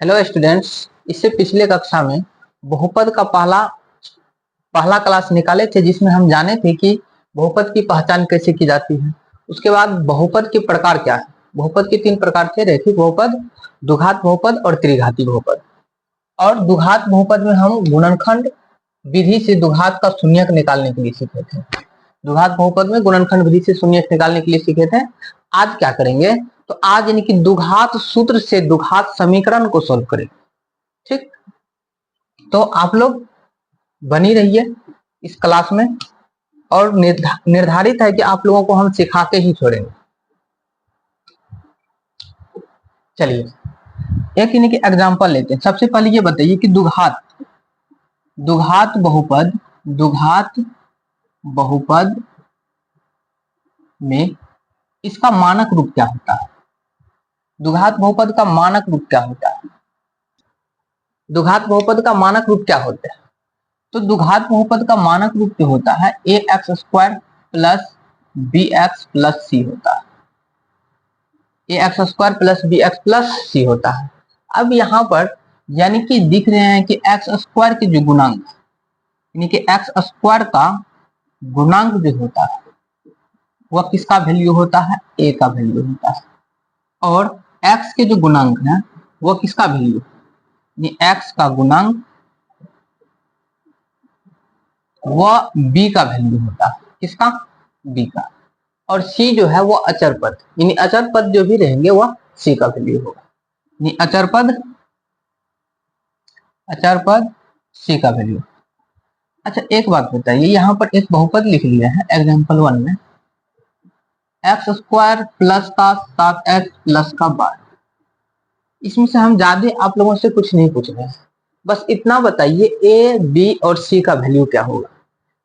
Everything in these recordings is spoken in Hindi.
Hello students. इससे पिछले कक्षा में बहुपद का पहला पहला क्लास निकाले थे, जिसमें हम जाने थे कि बहुपद की पहचान कैसे की जाती है। उसके बाद बहुपद के प्रकार क्या है। बहुपद के तीन प्रकार थे: रैखिक बहुपद, द्विघात बहुपद और त्रिघाती बहुपद। और द्विघात बहुपद में हम गुणनखंड विधि से द्विघात का शून्यक निकालने के लिए सीखे थे। द्विघात बहुपद में गुणनखंड विधि से शून्यक निकालने के लिए सीखे थे। आज क्या करेंगे, तो आज यानी कि द्विघात सूत्र से द्विघात समीकरण को सोल्व करेंगे। ठीक, तो आप लोग बनी रहिए इस क्लास में, और निर्धारित है कि आप लोगों को हम सिखा के ही छोड़ेंगे। चलिए एक यानी कि एग्जांपल लेते हैं। सबसे पहले ये बताइए कि द्विघात बहुपद में इसका मानक रूप क्या होता है। द्विघात बहुपद का मानक रूप क्या होता है। द्विघात बहुपद का मानक रूप क्या होता है। तो द्विघात बहुपद का मानक रूप जो होता है ax² plus bx plus c होता है। ax² plus bx plus c होता है। अब यहाँ पर यानी कि दिख रहे हैं कि x² के जो गुणांक यानी कि x² का गुणांक जो होता है वह किसका वैल्यू होता है, a का वैल्यू होता है। और x के जो गुणांक है वह किसका वैल्यू, x का गुणांक वह b का वैल्यू होता है। किसका, b का। और c जो है वो अचर पद, यानी अचर पद जो भी रहेंगे वह c का वैल्यू होगा। यानी अचर पद c का वैल्यू। अच्छा एक बात बताइए, यहाँ पर एक बहुपद लिख लिया है एग्जाम्पल 1 में, x² प्लस का 7x प्लस का 12। इसमें से हम ज्यादा आप लोगों से कुछ नहीं पूछ रहे हैं, बस इतना बताइए a, b और c का वैल्यू क्या होगा।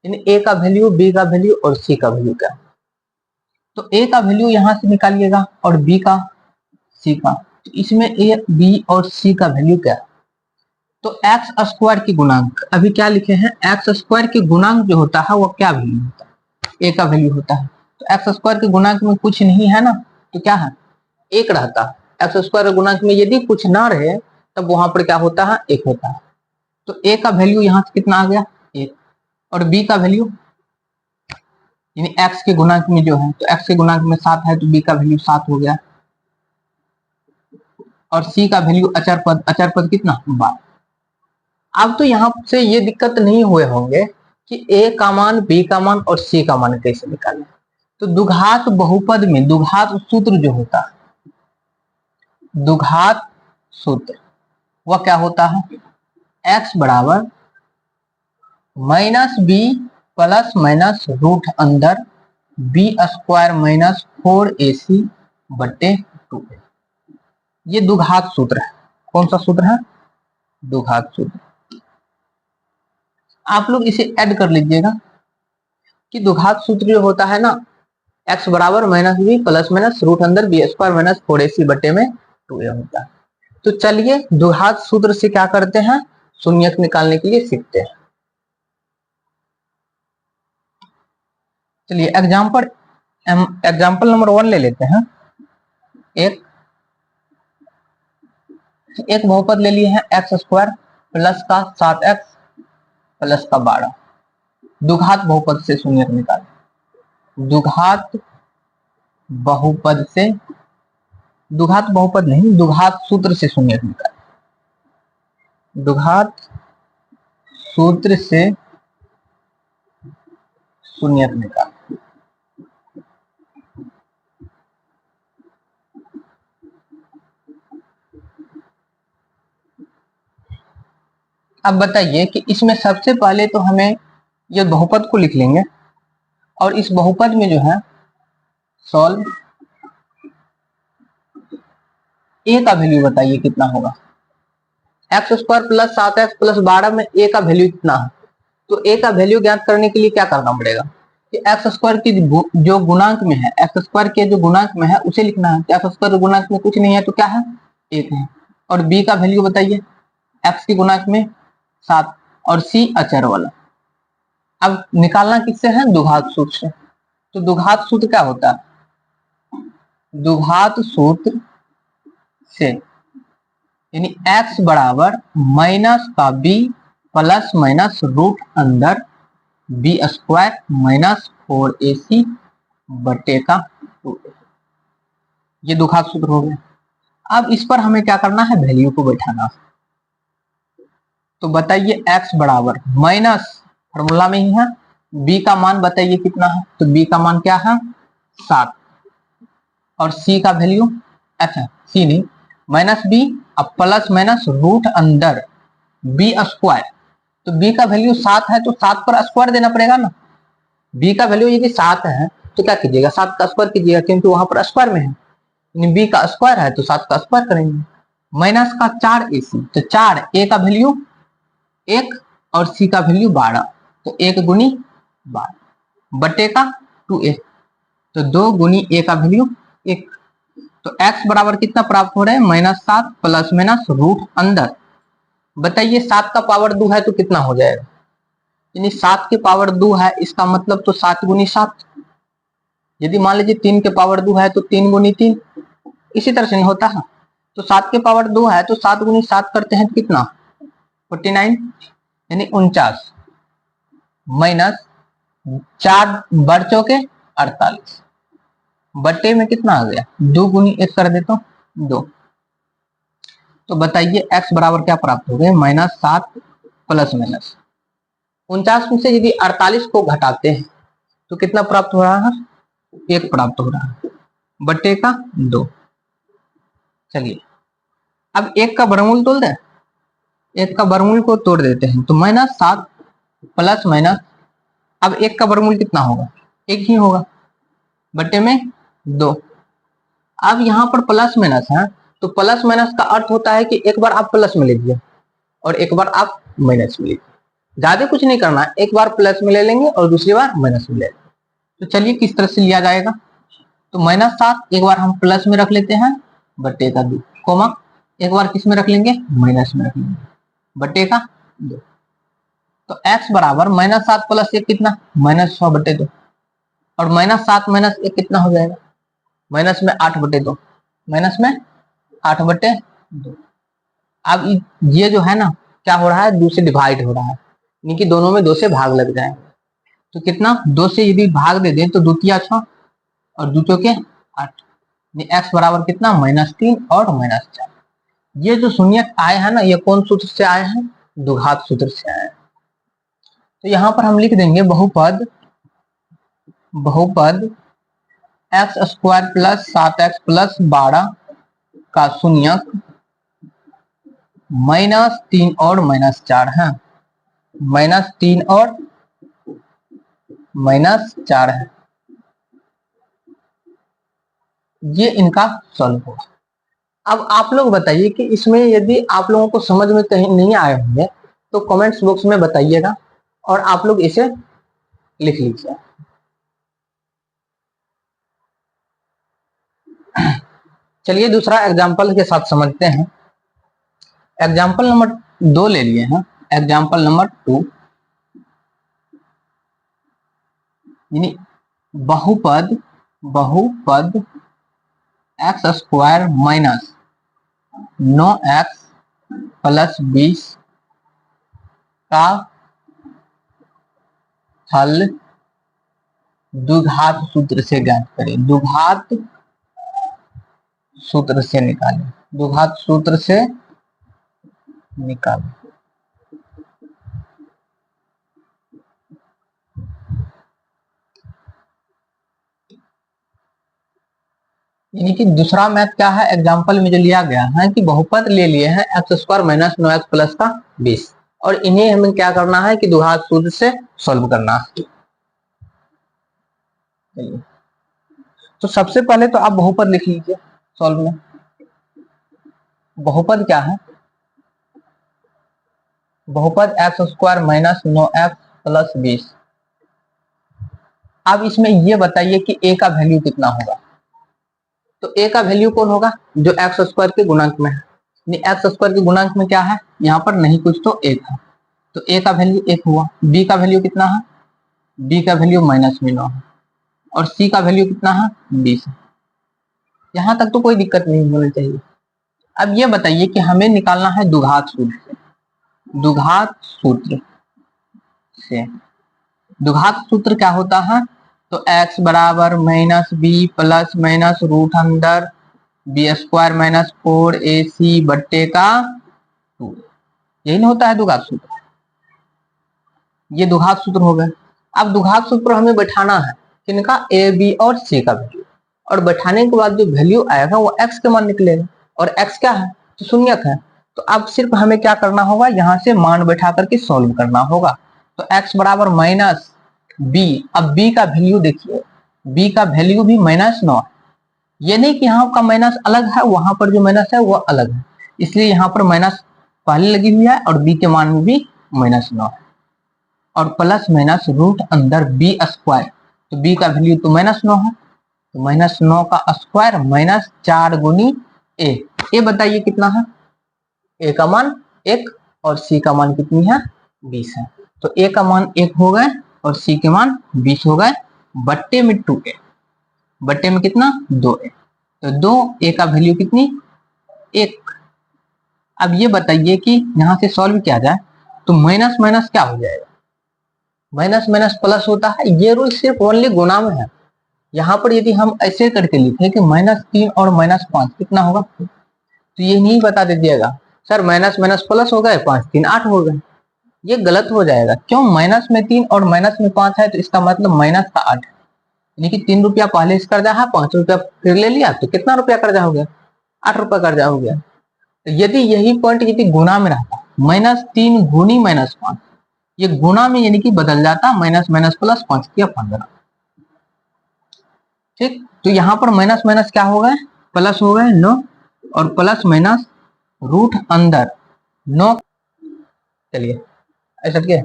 यानी a का वैल्यू, b का वैल्यू और c का वैल्यू क्या। तो a का वैल्यू यहां से निकालिएगा और b का, c का। तो इसमें a, b और c का वैल्यू क्या है। तो x² की गुणांक अभी क्या लिखे हैं, x² के गुणांक जो होता है वो क्या वैल्यू होता है, a का वैल्यू होता है। तो x² के गुणांक में कुछ नहीं है ना, तो क्या है, एक रहता है। x² गुणांक में यदि कुछ ना रहे तब वहां पर क्या होता है, एक होता है। तो a का वैल्यू यहां से कितना आ गया, एक। और b का वैल्यू यानी x के गुणांक में जो है, तो x के गुणांक में 7 है तो b का वैल्यू 7 हो गया। और c का वैल्यू अचर पद कितना, 12। अब तो यहाँ से ये दिक्कत नहीं हुए होंगे कि a का मान, b का मान और c का मान कैसे निकालें। तो द्विघात बहुपद में द्विघात सूत्र जो होता है, द्विघात सूत्र वह क्या होता है, x बराबर -b प्लस माइनस रूट अंदर b² माइनस 4ac बट्टे 2। ये द्विघात सूत्र है। कौन सा सूत्र है, द्विघात सूत्र। आप लोग इसे ऐड कर लीजिएगा कि द्विघात सूत्र जो होता है ना, x बराबर -b प्लस माइनस रूट अंदर b² माइनस 4ac बट्टे में 2a होता है। तो चलिए द्विघात सूत्र से क्या करते हैं, शून्यक निकालने के लिए सीखते हैं। चलिए एग्जाम्पल नंबर 1 ले लेते हैं। एक बहुपद ले लिए हैं x² प्लस का 7x प्लस का 12। द्विघात बहुपद से शून्यक निकालें। द्विघात बहुपद नहीं, द्विघात सूत्र से शून्यक निकालें। द्विघात सूत्र से शून्यक निकालें। अब बताइए कि इसमें सबसे पहले तो हमें यह बहुपद को लिख लेंगे, और इस बहुपद में जो है सॉल्व a का वैल्यू बताइए कितना होगा। x² प्लस 7x प्लस 12 में a का वैल्यू कितना है। तो a का वैल्यू ज्ञात करने के लिए क्या करना पड़ेगा कि x² की जो गुणांक में है, x² के जो गुणांक में है उसे लिखना है। तो x² गुणांक में कुछ नहीं है तो क्या है, 1 है। और b का वैल्यू बताइए, x के गुणांक में 7 और c अचर वाला। अब निकालना किससे है, द्विघात सूत्र से। तो द्विघात सूत्र क्या होता है, द्विघात सूत्र से यानी x बराबर माइनस का b प्लस माइनस रूट अंदर बी स्क्वायर माइनस 4ac बटे का 2a। ये दो घात सूत्र हो गए। अब इस पर हमें क्या करना है, वैल्यू को बैठाना। तो बताइए x बराबर माइनस फॉर्मूला में ही है, b का मान बताइए कितना है, तो b का मान क्या है 7 और c का वैल्यू, अच्छा c नहीं माइनस b अब प्लस माइनस रूट अंदर b स्क्वायर, तो b का वैल्यू 7 है तो 7 पर स्क्वायर देना पड़ेगा ना। b का वैल्यू यदि 7 है तो क्या कीजिएगा 7 का स्क्वायर कीजिएगा, क्योंकि वहां पर स्क्वायर में है, यानी b का स्क्वायर है तो 7 का स्क्वायर करेंगे। माइनस का 4ac, तो 4 a का वैल्यू 1 और c का वैल्यू 12, तो 1 गुनी 12 बटे का 2a, तो 2 गुनी a का वैल्यू 1। तो x बराबर कितना प्राप्त हो रहा है, -7 प्लस माइनस रूट अंदर, बताइए 7 का पावर 2 है तो कितना हो जाएगा, यानी 7 के पावर 2 है, इसका मतलब तो 7 गुनी 7। यदि मान लीजिए 3 के पावर 2 है तो 3 गुनी 3, इसी तरह से नहीं होता है। तो 7 के पावर 2 है तो 7 गुनी 7 करते हैं तो कितना 49, यानी 49 माइनस 4 बढ़ चौके 48 बटे में कितना आ गया 2 गुनी 1 कर देता हूं 2। तो बताइए x बराबर क्या प्राप्त हो गए, -7 प्लस माइनस 49 में से यदि 48 को घटाते हैं तो कितना प्राप्त हो रहा है, 1 प्राप्त हो रहा है बटे का 2। चलिए अब 1 का वर्गमूल तोड़ दें, 1 का वर्गमूल को तोड़ देते हैं तो -7 प्लस माइनस, अब 1 का वर्गमूल कितना होगा 1 ही होगा बटे में 2। अब यहाँ पर प्लस माइनस है तो प्लस माइनस का अर्थ होता है कि एक बार आप प्लस में लीजिए और एक बार आप माइनस में लीजिए, ज्यादा कुछ नहीं करना है, एक बार प्लस में ले लेंगे और दूसरी बार माइनस में ले लेंगे। तो चलिए किस तरह से लिया जाएगा, तो -7 एक बार हम प्लस में रख लेते हैं बटे का 2, कोमा एक बार किस में रख लेंगे माइनस में रख लेंगे बटे का 2। तो x बराबर -7 प्लस 1 कितना -6 बटे 2, और -7 माइनस 1 कितना हो जाएगा माइनस में 8 बटे 2, माइनस में 8 बटे 2। अब ये जो है ना क्या हो रहा है 2 से डिवाइड हो रहा है, यानी कि दोनों में 2 से भाग लग जाए, तो कितना 2 से यदि भाग दे दें तो 2 तिया 6 और 2 चौके 8, x बराबर कितना -3 और -4। ये जो शून्य आए हैं ना ये कौन सूत्र से आए हैं, द्विघात सूत्र से आए हैं। तो यहाँ पर हम लिख देंगे बहुपद x square plus 7x plus 12 का शून्यक -3 और -4 है, -3 और -4 है, ये इनका सॉल्व होगा। अब आप लोग बताइए कि इसमें यदि आप लोगों को समझ में कहीं नहीं आए होंगे तो कमेंट्स बॉक्स में बताइएगा और आप लोग इसे लिख लीजिए। चलिए दूसरा एग्जाम्पल के साथ समझते हैं। एग्जाम्पल नंबर 2 ले लिए हैं, एग्जाम्पल नंबर 2 यानी बहुपद x square minus 9x plus 20 का हल द्विघात सूत्र से ज्ञात करें, द्विघात सूत्र से निकालें, द्विघात सूत्र से निकालें। यानी कि दूसरा मैथ क्या है, एग्जाम्पल में जो लिया गया है कि बहुपद ले लिए हैं x square minus 9x plus का 20 और इन्हें हमें क्या करना है कि द्विघात सूत्र से सॉल्व करना है। तो सबसे पहले तो आप बहुपद लिख लीजिए सॉल्व में। बहुपद क्या है, बहुपद x square minus 9x plus 20। अब इसमें ये बताइए कि a का वैल्यू कितना होगा, तो a का वैल्यू कौन होगा जो एक्स स्क्वायर के गुणांक में है, एक्स स्क्वायर के गुणांक में क्या है यहाँ पर नहीं कुछ तो 1 है, तो a का वैल्यू 1 हुआ। b का वैल्यू कितना है, b का वैल्यू -9 है और c का वैल्यू कितना है 20 है। यहां तक तो कोई दिक्कत नहीं होनी चाहिए। अब ये बताइए कि हमें निकालना है द्विघात सूत्र से। द्विघात सूत्र से द्विघात सूत्र क्या होता है? तो x बराबर minus B plus minus root अंदर बी स्क्वायर माइनस 4ac बट्टे का 2, यही ना होता है द्विघात सूत्र। ये द्विघात सूत्र हो गए। अब द्विघात सूत्र हमें बैठाना है किनका? ए बी और सी का वैल्यू, और बैठाने के बाद जो वैल्यू आएगा वो x के मान निकलेगा, और x क्या है? तो शून्यक है। तो अब सिर्फ हमें क्या करना होगा? यहाँ से मान बैठा करके सॉल्व करना होगा। तो x बराबर माइनस बी। अब b का वैल्यू देखिए, b का वैल्यू भी -9 है। ये नहीं कि यहाँ का माइनस अलग है, वहां पर जो माइनस है वो अलग है, इसलिए यहाँ पर माइनस पहले लगी हुई है, और b के मान में भी -9 है, और प्लस माइनस रूट अंदर बी स्क्वायर। तो बी का वैल्यू तो -9 है, तो -9 का स्क्वायर -4 गुनी ए। ये बताइए कितना है? ए का मान 1 और सी का मान कितनी है? 20 है। तो ए का मान 1 हो गए और सी के मान 20 हो गए, बट्टे में 2a, बट्टे में कितना? 2a। तो 2a का वैल्यू कितनी? 1। अब ये बताइए कि यहां से सॉल्व किया जाए तो माइनस माइनस क्या हो जाएगा? माइनस माइनस प्लस होता है। ये रूल सिर्फ ओनली गुणा में है। यहाँ पर यदि हम ऐसे करके लिखे कि -3 और -5 कितना होगा, तो ये नहीं बता दीजिएगा सर माइनस माइनस प्लस हो गए, 5 3 8 हो गए। ये गलत हो जाएगा। क्यों? माइनस में 3 और माइनस में 5 है, तो इसका मतलब माइनस का 8 है, यानी कि 3 रुपया पहले इस कर्जा है, 5 रुपया फिर ले लिया, तो कितना रुपया कर्जा हो गया? 8 रुपया कर्जा हो गया। तो यदि यही पॉइंट यदि गुना में रहता, -3 गुनी -5, ये गुना में यानी कि बदल जाता, माइनस माइनस प्लस 5 किया 15। ठीक, तो यहाँ पर माइनस माइनस क्या हो गए? प्लस हो गए 9, और प्लस माइनस रूट अंदर 9। चलिए ऐसा क्या?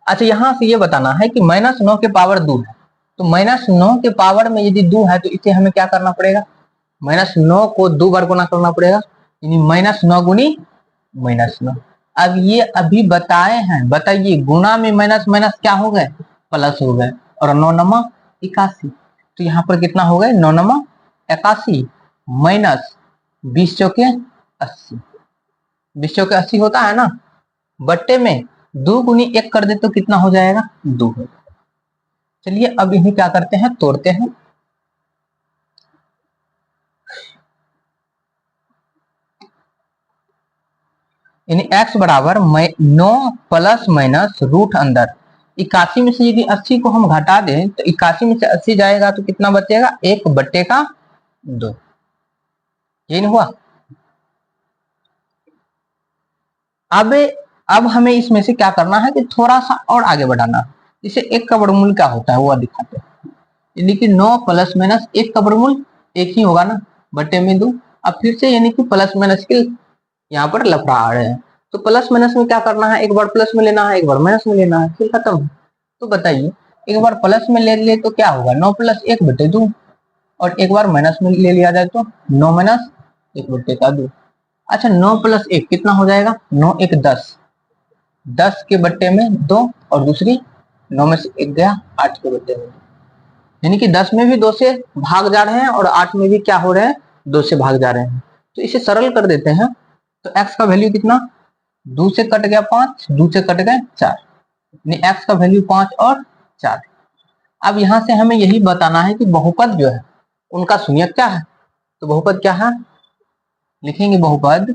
अच्छा, यहां से ये बताना है कि -9 के पावर 2 है, तो -9 के पावर में यदि 2 है तो इसे हमें क्या करना पड़ेगा? -9 को 2 बार गुना करना पड़ेगा, यानी -9 गुनी -9। अब ये अभी बताए हैं, बताइए गुना में माइनस माइनस क्या हो गए? प्लस हो गए, और 9 नमा 81। तो यहाँ पर कितना हो गए? 9 नमा 81 माइनस 20 चौके 80। 20 चौके 80 होता है ना, बट्टे में 2 गुनी 1 कर दे तो कितना हो जाएगा? 2 हो। चलिए अब इन्हें क्या करते हैं? तोड़ते हैं। यानी x बराबर 9 प्लस माइनस रूट अंदर 81 में से यदि 80 को हम घटा दें तो 81 में से 80 जाएगा तो कितना बचेगा? 1 बट्टे का 2। ये नहीं हुआ? अब हमें इसमें से क्या करना है कि थोड़ा सा और आगे बढ़ाना, इसे 1 का वर्गमूल क्या होता है वो दिखाते हैं। यानी कि 9 प्लस माइनस 1 का वर्गमूल 1 ही होगा ना, बट्टे में 2। अब फिर से यानी कि प्लस माइनस के यहाँ पर लफड़ा आ रहे हैं, तो प्लस माइनस में क्या करना है? एक बार प्लस में लेना है, एक बार माइनस में लेना है, फिर खत्म। तो बताइए, एक बार प्लस में ले तो क्या होगा? 9 प्लस 1 बटे 2, और एक बार माइनस में ले लिया जाए तो 9 माइनस 1 बटे का 2। अच्छा, 9 प्लस 1 कितना हो जाएगा? 9 1 10, 10 के बट्टे में 2, और दूसरी 9 में से 1 गया, 8 के बट्टे में 2, यानी कि 10 में भी 2 से भाग जा रहे हैं, और 8 में भी क्या हो रहे हैं? 2 से भाग जा रहे हैं। तो इसे सरल कर देते हैं। तो x का वैल्यू कितना? 2 से कट गया 5, 2 से कट गए 4, यानी x का वैल्यू 5 और 4। अब यहां से हमें यही बताना है कि बहुपद जो है उनका शून्यक क्या है। तो बहुपद क्या है? लिखेंगे बहुपद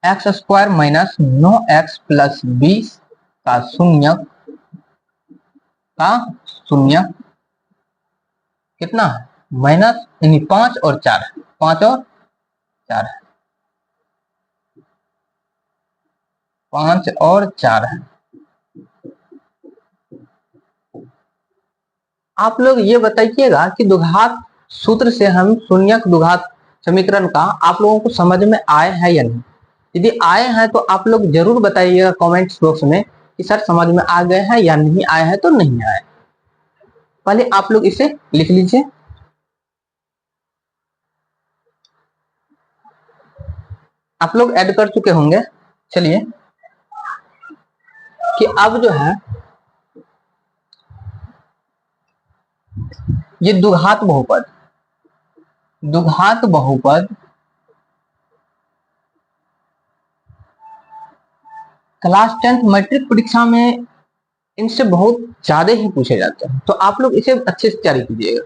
x square minus 9x plus 20 का शून्यक कितना है? माइनस यानी 5 और 4, 5 और 4 है, 5 और 4 है। आप लोग ये बताइएगा कि द्विघात सूत्र से हम शून्यक द्विघात समीकरण का आप लोगों को समझ में आए हैं या नहीं। यदि आए हैं तो आप लोग जरूर बताइएगा कमेंट्स बॉक्स में कि सर समझ में आ गए हैं, या नहीं आए हैं तो नहीं आए। पहले आप लोग इसे लिख लीजिए। आप लोग ऐड कर चुके होंगे। चलिए कि अब जो है ये द्विघात बहुपद, द्विघात बहुपद क्लास 10th मैट्रिक परीक्षा में इनसे बहुत ज्यादा ही पूछे जाते हैं, तो आप लोग इसे अच्छे से तैयारी कीजिएगा।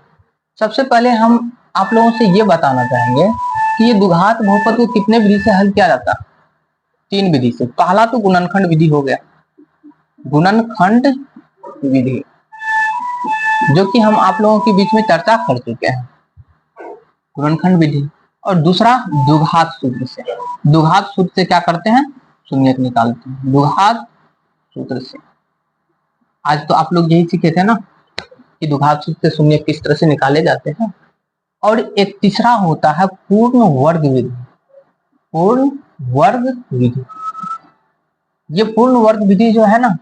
सबसे पहले हम आप लोगों से ये बताना चाहेंगे कि ये द्विघात बहुपद को कितने विधि से हल किया जाता है? 3 विधि से। पहला तो गुणनखंड विधि हो गया, गुणनखंड विधि, जो कि हम आप लोगों के बीच में चर्चा कर चुके हैं, गुणनखंड विधि। और दूसरा द्विघात सूत्र से। द्विघात सूत्र से क्या करते हैं? शून्यक निकालते हैं, द्विघात सूत्र से। आज तो आप लोग यही सीखे थे ना कि द्विघात सूत्र से शून्यक किस तरह से निकाले जाते हैं। और एक तीसरा होता है पूर्ण वर्ग विधि। पूर्ण वर्ग विधि, ये पूर्ण वर्ग विधि जो है ना,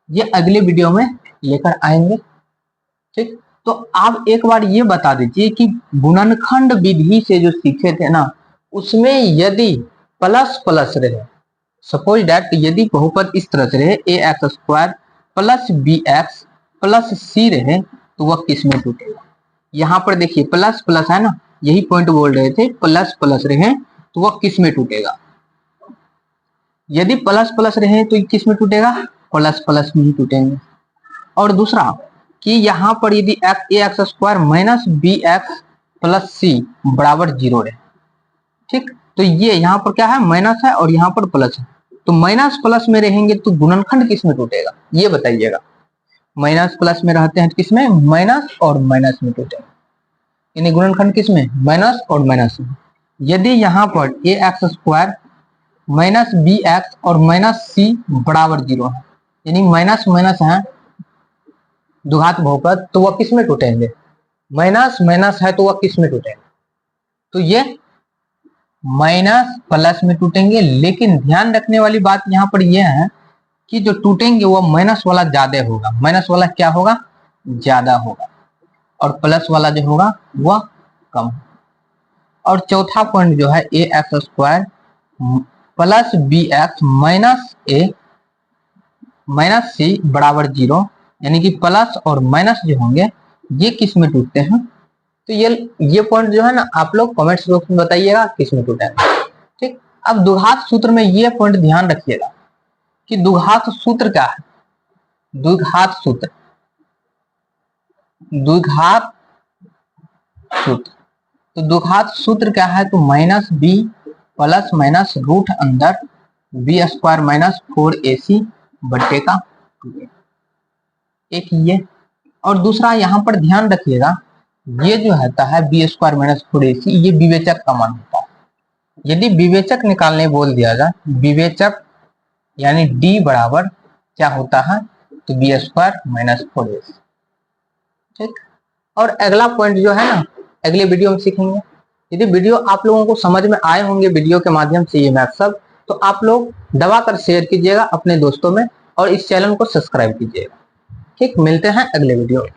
ये अगले वीडियो में लेकर आएंगे। ठीक, तो आप एक बार ये बता दीजिए कि गुणनखंड विधि से जो सीखे थे ना, उसमें यदि प्लस प्लस रहे, सपोज दैट यदि बहुपद इस तरह से रहे ax² plus bx plus c रहे, तो वह किस में टूटेगा? यहाँ पर देखिए प्लस प्लस है ना, यही पॉइंट बोल रहे थे, प्लस प्लस रहे तो वह किस में टूटेगा? यदि प्लस प्लस रहे तो किस में टूटेगा? प्लस प्लस में ही टूटेंगे। और दूसरा कि यहाँ पर यदि ax² minus bx plus c बराबर 0 रहे, ठीक, तो ये यहाँ पर क्या है? माइनस है और यहाँ पर प्लस है, तो माइनस प्लस में रहेंगे तो गुणनखंड किस में टूटेगा? ये बताइएगा। माइनस प्लस में रहते हैं किस में? माइनस और माइनस में टूटेगा, यानी गुणनखंड किस में? माइनस और माइनस में। यदि यहाँ पर ax² माइनस bx और माइनस c बराबर 0 है, यानी माइनस माइनस है द्विघात बहुपद, तो वह किस में टूटेंगे? माइनस माइनस है तो वह किस में टूटेंगे? तो ये माइनस प्लस में टूटेंगे। लेकिन ध्यान रखने वाली बात यहाँ पर यह है कि जो टूटेंगे वह माइनस वाला ज्यादा होगा। माइनस वाला क्या होगा? ज्यादा होगा, और प्लस वाला जो होगा वह कम। और चौथा पॉइंट जो है ax² plus bx minus a minus c बराबर 0, यानी कि प्लस और माइनस जो होंगे ये किस में टूटते हैं? तो ये पॉइंट जो है ना, आप लोग कमेंट्स बॉक्स में बताइएगा किस में टूटेगा। ठीक, अब द्विघात सूत्र में ये पॉइंट ध्यान रखिएगा कि द्विघात सूत्र क्या है? द्विघात सूत्र, द्विघात सूत्र, तो द्विघात सूत्र क्या है? तो minus b plus minus root अंदर b² माइनस 4ac बट्टे का 2a, एक ये। और दूसरा यहाँ पर ध्यान रखिएगा, ये जो होता है b² माइनस 4ac, ये विवेचक का मान होता है। यदि विवेचक निकालने बोल दिया जाए, विवेचक यानी d बराबर क्या होता है? तो b² माइनस 4ac। ठीक, और अगला पॉइंट जो है ना, अगले वीडियो में सीखेंगे। यदि वीडियो आप लोगों को समझ में आए होंगे वीडियो के माध्यम से ये मैथ सब, तो आप लोग दबाकर शेयर कीजिएगा अपने दोस्तों में और इस चैनल को सब्सक्राइब कीजिएगा। ठीक, मिलते हैं अगले वीडियो में।